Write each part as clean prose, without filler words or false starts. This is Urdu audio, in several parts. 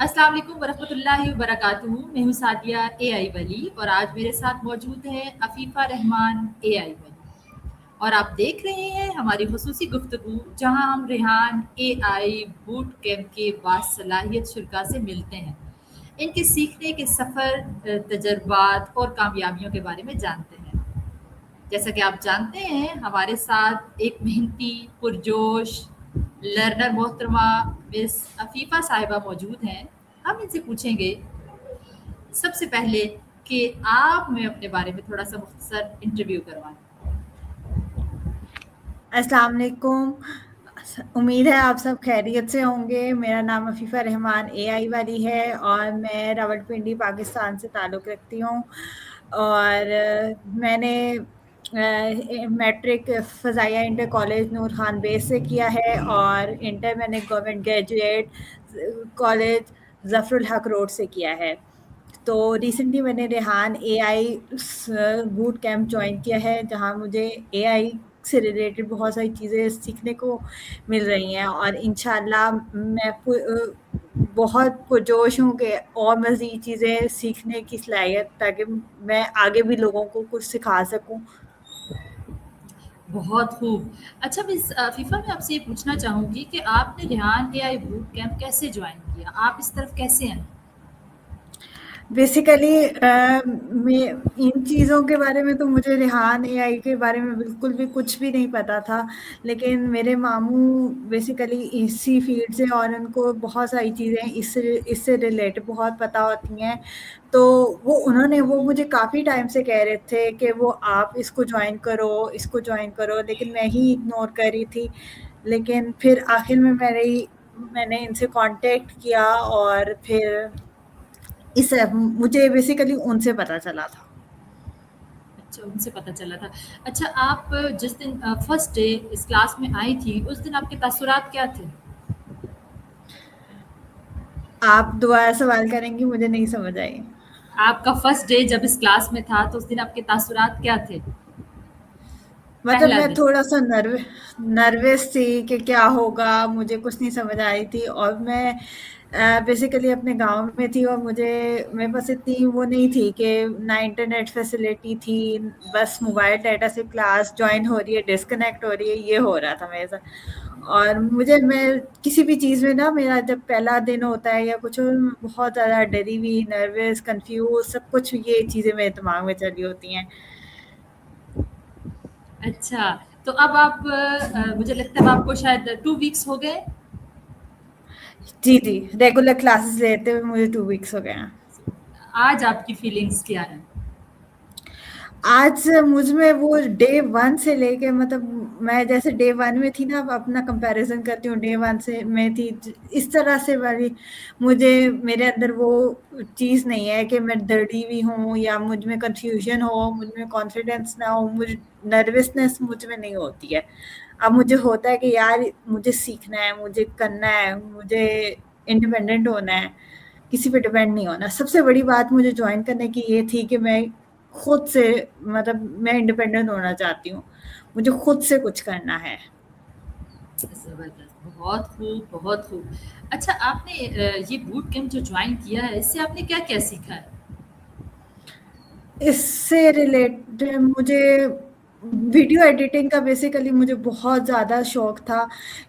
السلام علیکم ورحمۃ اللہ وبرکاتہ. میں ہوں سعدیہ اے آئی ولی اور آج میرے ساتھ موجود ہیں عفیفہ رحمان اے آئی ولی اور آپ دیکھ رہے ہیں ہماری خصوصی گفتگو جہاں ہم ریحان اے آئی بوٹ کیمپ کے باصلاحیت شرکاء سے ملتے ہیں، ان کے سیکھنے کے سفر، تجربات اور کامیابیوں کے بارے میں جانتے ہیں. جیسا کہ آپ جانتے ہیں ہمارے ساتھ ایک محنتی پرجوش لرنر محترمہ مس عفیفہ صاحبہ موجود ہیں. ہم ان سے پوچھیں گے سب سے پہلے کہ آپ میں اپنے بارے میں تھوڑا سا مختصر انٹرویو کروائیں. السلام علیکم. امید ہے آپ سب خیریت سے ہوں گے. میرا نام عفیفہ رحمان اے آئی والی ہے اور میں راولپنڈی پاکستان سے تعلق رکھتی ہوں. اور میں نے میٹرک فضائیہ انٹر کالج نور خان بیس سے کیا ہے اور انٹر میں نے گورنمنٹ گریجویٹ کالج ظفر الحق روڈ سے کیا ہے. تو ریسنٹلی میں نے ریحان اے آئی بوٹ کیمپ جوائن کیا ہے جہاں مجھے اے آئی سے ریلیٹڈ بہت ساری چیزیں سیکھنے کو مل رہی ہیں اور انشاءاللہ میں بہت پرجوش ہوں کہ اور مزید چیزیں سیکھنے کی صلاحیت تاکہ میں آگے بھی لوگوں کو کچھ سکھا سکوں. بہت خوب. اچھا مس عفیفہ میں آپ سے یہ پوچھنا چاہوں گی کہ آپ نے ریحان اے آئی بوٹ کیمپ کیسے جوائن کیا؟ آپ اس طرف کیسے ہیں؟ بیسیکلی ان چیزوں کے بارے میں تو مجھے ریحان اے آئی کے بارے میں بالکل بھی کچھ بھی نہیں پتا تھا، لیکن میرے ماموں بیسیکلی اسی فیلڈ سے اور ان کو بہت ساری چیزیں اس سے ریلیٹ بہت پتہ ہوتی ہیں. تو وہ مجھے کافی ٹائم سے کہہ رہے تھے کہ وہ آپ اس کو جوائن کرو، لیکن میں ہی اگنور کر رہی تھی. لیکن پھر آخر میں نے ان سے کانٹیکٹ کیا اور پھر مجھے بیسیکلی ان سے پتہ چلا تھا. اچھا ان سے پتہ چلا تھا. اچھا آپ جس دن فرسٹ ڈے اس کلاس میں آئی تھی اس دن آپ کے تاثرات کیا تھے؟ آپ دوبارہ سوال کریں گی؟ مجھے نہیں سمجھ آئی. آپ کا فرسٹ ڈے جب اس کلاس میں تھا تو اس دن آپ کے تاثرات کیا تھے؟ مطلب پہلا میں دن. تھوڑا سا نروس تھی کہ کیا ہوگا، مجھے کچھ نہیں سمجھ آئی تھی اور میں بیسیکلی اپنے گاؤں میں تھی اور میرے پاس اتنی وہ نہیں تھی کہ نہ انٹرنیٹ فیسلٹی تھی، بس موبائل ڈیٹا سے کلاس جوائن ہو رہی ہے ڈسکنیکٹ ہو رہی ہے، یہ ہو رہا تھا میرے ساتھ. اور میں کسی بھی چیز میں نا میرا جب پہلا دن ہوتا ہے یا کچھ بہت زیادہ ڈری ہوئی، نروس، کنفیوز، سب کچھ یہ چیزیں میرے دماغ میں چلی ہوتی ہیں. اچھا تو اب آپ مجھے لگتا ہے آپ کو شاید 2 ویکس ہو گئے. جی ریگولر کلاسز لیتے ہوئے مجھے 2 ویکس ہو گئے ہیں. آج آپ کی فیلنگز کیا ہیں؟ آج مجھ میں وہ ڈے 1 سے لے کے مطلب میں جیسے ڈے 1 میں تھی نا، اب اپنا کمپیریزن کرتی ہوں ڈے 1 سے میں تھی اس طرح سے والی میرے اندر وہ چیز نہیں ہے کہ میں ڈری ہوئی ہوں یا مجھ میں کنفیوژن ہو، مجھ میں کانفیڈینس نہ ہو، نروسنس مجھ میں نہیں ہوتی ہے. اب مجھے ہوتا ہے کہ یار مجھے سیکھنا ہے، مجھے کرنا ہے، مجھے انڈیپینڈنٹ ہونا ہے، کسی پہ ڈیپینڈ نہیں ہونا. سب سے بڑی بات مجھے جوائن کرنے کی یہ تھی کہ میں خود سے مطلب میں انڈیپینڈنٹ ہونا چاہتی ہوں، مجھے خود سے کچھ کرنا ہے. زبردست. بہت خوب بہت خوب. اچھا آپ نے یہ بوٹ کیمپ جو جوائن کیا ہے اس سے آپ نے کیا کیا سیکھا ہے؟ اس سے ریلیٹڈ مجھے ویڈیو ایڈیٹنگ کا بیسیکلی مجھے بہت زیادہ شوق تھا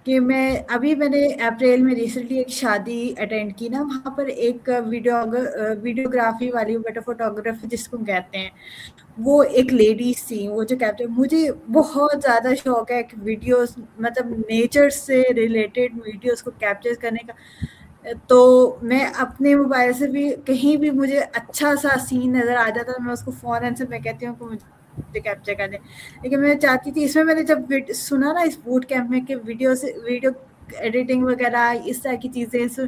کہ میں نے اپریل میں ریسنٹلی ایک شادی اٹینڈ کی نا، وہاں پر ایک ویڈیوگرافی والی فوٹوگرافی جس کو کہتے ہیں، وہ ایک لیڈیز تھی وہ جو کیپچر، مجھے بہت زیادہ شوق ہے کہ ویڈیوز مطلب نیچر سے ریلیٹڈ ویڈیوز کو کیپچر کرنے کا. تو میں اپنے موبائل سے بھی کہیں بھی مجھے اچھا سا سین نظر آ جاتا میں اس کو فوراً سے میں کہتی ہوں کہ مجھے کیپچر کر دیں. لیکن میں چاہتی تھی اس میں نے جب سنا نا اس بوٹ کیمپ میں کہ ویڈیو ایڈیٹنگ وغیرہ اس طرح کی چیزیں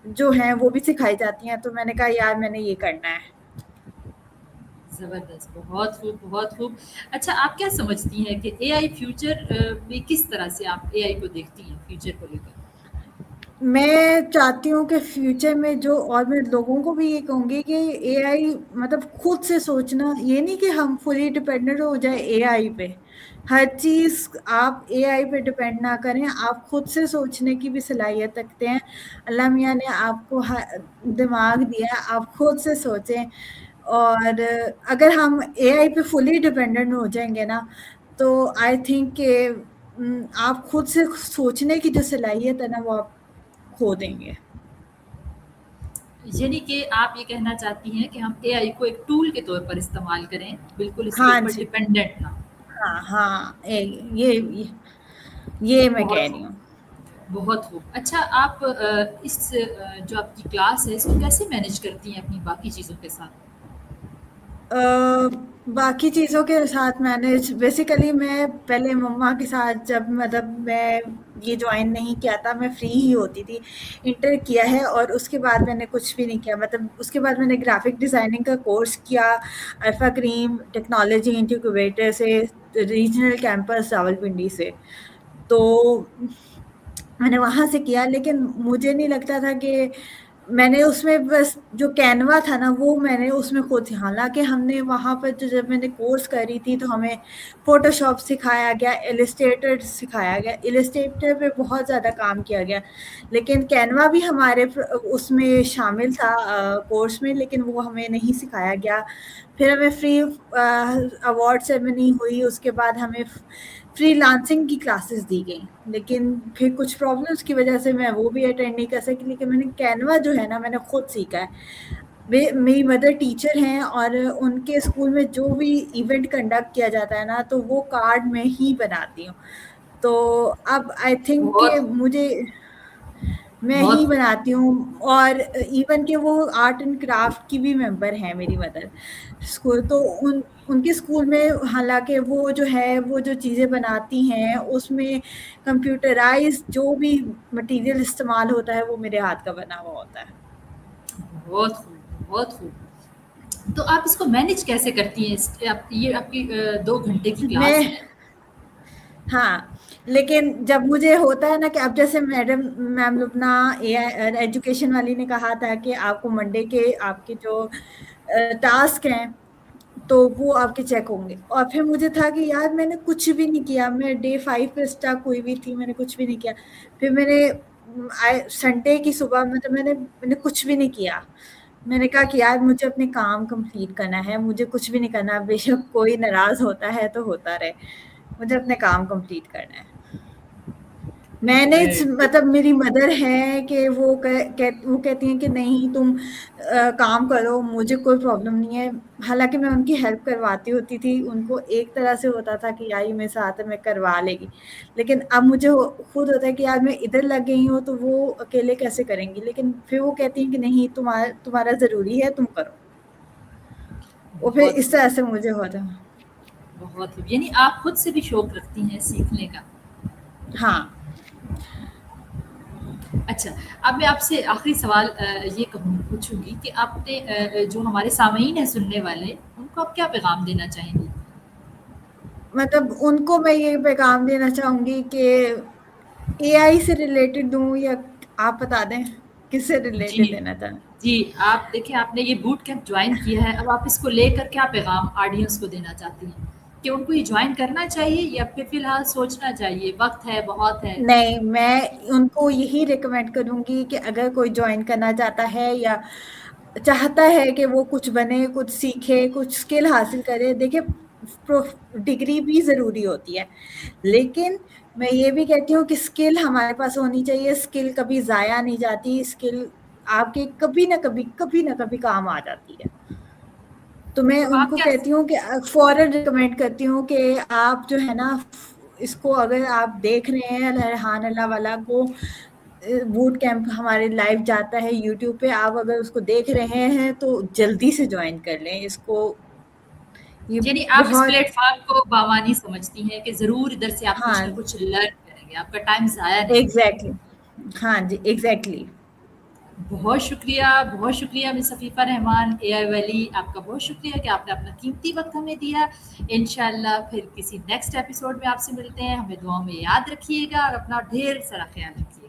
جو ہیں وہ بھی سکھائی جاتی ہیں، تو میں نے کہا یار میں نے یہ کرنا ہے. زبردست. بہت خوب بہت خوب. اچھا آپ کیا سمجھتی ہیں کہ اے آئی فیوچر میں کس طرح سے آپ اے آئی کو دیکھتی ہیں فیوچر کو لے کر؟ میں چاہتی ہوں کہ فیوچر میں جو، اور میں لوگوں کو بھی یہ کہوں گی کہ اے آئی مطلب خود سے سوچنا، یہ نہیں کہ ہم فلی ڈپینڈنٹ ہو جائے اے آئی پہ. ہر چیز آپ اے آئی پہ ڈپینڈ نہ کریں، آپ خود سے سوچنے کی بھی صلاحیت رکھتے ہیں. اللہ میاں نے آپ کو دماغ دیا ہے، آپ خود سے سوچیں. اور اگر ہم اے آئی پہ فلی ڈپینڈنٹ ہو جائیں گے نا، تو آئی تھنک کہ آپ خود سے سوچنے کی جو صلاحیت ہے نا وہ آپ کھو دیں گے. یعنی کہ آپ یہ کہنا چاہتی ہیں کہ ہم اے آئی کو ایک ٹول کے طور پر استعمال کریں، بالکل اس کے ہاں اوپر جی، ڈپینڈنٹ نہ. ہاں ہاں، یہ میں بہت کہہ رہی خوب، ہوں. بہت خوب. اچھا، آپ اس جو آپ کی کلاس ہے اس کو کیسے مینیج کرتی ہیں اپنی باقی چیزوں کے ساتھ؟ باقی چیزوں کے ساتھ مینیج بیسیکلی میں پہلے مما کے ساتھ، جب مطلب میں یہ جوائن نہیں کیا تھا، میں فری ہی ہوتی تھی. انٹر کیا ہے اور اس کے بعد میں نے کچھ بھی نہیں کیا. مطلب اس کے بعد میں نے گرافک ڈیزائننگ کا کورس کیا الفا کریم ٹیکنالوجی انکیوبیٹر سے، ریجنل کیمپس راولپنڈی سے. تو میں نے وہاں سے کیا، لیکن مجھے نہیں لگتا تھا کہ میں نے اس میں بس جو کینوا تھا نا وہ میں نے اس میں خود، حالانکہ ہم نے وہاں پر جب میں نے کورس کری تھی تو ہمیں فوٹو شاپ سکھایا گیا، السٹریٹر سکھایا گیا. السٹریٹر پہ بہت زیادہ کام کیا گیا، لیکن کینوا بھی ہمارے اس میں شامل تھا کورس میں، لیکن وہ ہمیں نہیں سکھایا گیا. پھر ہمیں فری ایوارڈ سیرمنی ہوئی، اس کے بعد ہمیں فری لانسنگ کی کلاسز دی گئیں، لیکن پھر کچھ پرابلمس کی وجہ سے میں وہ بھی اٹینڈ نہیں کر سکی. لیکن میں نے کینوا جو ہے نا میں نے خود سیکھا ہے. میری مدر ٹیچر ہیں اور ان کے اسکول میں جو بھی ایونٹ کنڈکٹ کیا جاتا ہے نا تو وہ کارڈ میں ہی بناتی ہوں. تو اب آئی تھنک کہ بہت میں ہی بہت بناتی ہوں. اور ایون کہ وہ آرٹ اینڈ کرافٹ کی بھی ممبر ہیں میری مدر اسکول. تو ان کے اسکول میں حالانکہ وہ جو ہے وہ جو چیزیں بناتی ہیں اس میں کمپیوٹرائز جو بھی مٹیریل استعمال ہوتا ہے وہ میرے ہاتھ کا بنا ہوا ہوتا ہے. بہت خوب، بہت خوب. تو آپ اس کو مینیج کیسے کرتی ہیں؟ یہ آپ کی 2 گھنٹے کی میں کلاس ہے. ہاں، لیکن جب مجھے ہوتا ہے نا کہ اب جیسے میم لبنہ ایجوکیشن والی نے کہا تھا کہ آپ کو منڈے کے آپ کے جو ٹاسک ہیں تو وہ آپ کے چیک ہوں گے. اور پھر مجھے تھا کہ یار میں نے کچھ بھی نہیں کیا، میں ڈے 5 پہ اسٹک ہوئی ہوئی تھی، میں نے کچھ بھی نہیں کیا. پھر میں نے سنڈے کی صبح مطلب میں نے کچھ بھی نہیں کیا. میں نے کہا کہ یار مجھے اپنے کام کمپلیٹ کرنا ہے، مجھے کچھ بھی نہیں کرنا. بے شک کوئی ناراض ہوتا ہے تو ہوتا رہے، مجھے اپنے کام کمپلیٹ کرنا ہے. میں نے مطلب میری مدر ہے کہ وہ کہتی ہیں کہ نہیں تم کام کرو، مجھے کوئی پرابلم نہیں ہے. حالانکہ میں ان کی ہیلپ کرواتی ہوتی تھی، ان کو ایک طرح سے ہوتا تھا کہ یار میرے ساتھ میں کروا لے گی. لیکن اب مجھے خود ہوتا ہے کہ یار میں ادھر لگ گئی ہوں تو وہ اکیلے کیسے کریں گی. لیکن پھر وہ کہتی ہیں کہ نہیں تمہارا ضروری ہے، تم کرو. وہ پھر بہت اس طرح سے مجھے ہوتا ہے. بہت خوب. یعنی آپ خود سے بھی شوق رکھتی ہیں سیکھنے کا. ہاں. اچھا، اب میں آپ سے آخری سوال یہ پوچھوں گی کہ آپ نے جو ہمارے سامعین ہیں سننے والے، ان کو آپ کیا پیغام دینا چاہیں گی؟ مطلب ان کو میں یہ پیغام دینا چاہوں گی کہ اے آئی سے ریلیٹڈ دوں یا آپ بتا دیں کس سے ریلیٹڈ جی دینا چاہیں؟ جی، آپ دیکھیں آپ نے یہ بوٹ کیمپ جوائن کیا ہے، اب آپ اس کو لے کر کیا پیغام آڈینس کو دینا چاہتی ہیں؟ کہ ان کو یہ جوائن کرنا چاہیے یا پھر فی الحال سوچنا چاہیے، وقت ہے بہت ہے؟ نہیں، میں ان کو یہی ریکمینڈ کروں گی کہ اگر کوئی جوائن کرنا چاہتا ہے یا چاہتا ہے کہ وہ کچھ بنے، کچھ سیکھے، کچھ اسکل حاصل کرے. دیکھیں ڈگری بھی ضروری ہوتی ہے، لیکن میں یہ بھی کہتی ہوں کہ اسکل ہمارے پاس ہونی چاہیے. اسکل کبھی ضائع نہیں جاتی، اسکل آپ کے کبھی نہ کبھی کام آ جاتی ہے. تو میں ان آپ کو کیا کہتی ہوں کہ فوراً ریکمینڈ کرتی ہوں کہ آپ جو ہے نا اس کو اگر آپ دیکھ رہے ہیں ریحان اللہ والا کو بوٹ کیمپ ہمارے لائیو جاتا ہے یوٹیوب پہ، آپ اگر اس کو دیکھ رہے ہیں تو جلدی سے جوائن کر لیں اس کو. یہ یعنی آپ اس بہت، پلیٹ فارم کو بامانی سمجھتی ہیں کہ ضرور ادھر سے آپ ہاں کچھ نہ کچھ لرن کریں گے، آپ کا ٹائم ضائع نہیں ہوگا. ایگزیکٹلی، ہاں جی ایگزیکٹلی. بہت شکریہ، بہت شکریہ مس عفیفہ رحمان اے آئی ویلی. آپ کا بہت شکریہ کہ آپ نے اپنا قیمتی وقت ہمیں دیا. انشاءاللہ پھر کسی نیکسٹ ایپیسوڈ میں آپ سے ملتے ہیں. ہمیں دعاؤں میں یاد رکھیے گا اور اپنا ڈھیر سارا خیال رکھیے گا.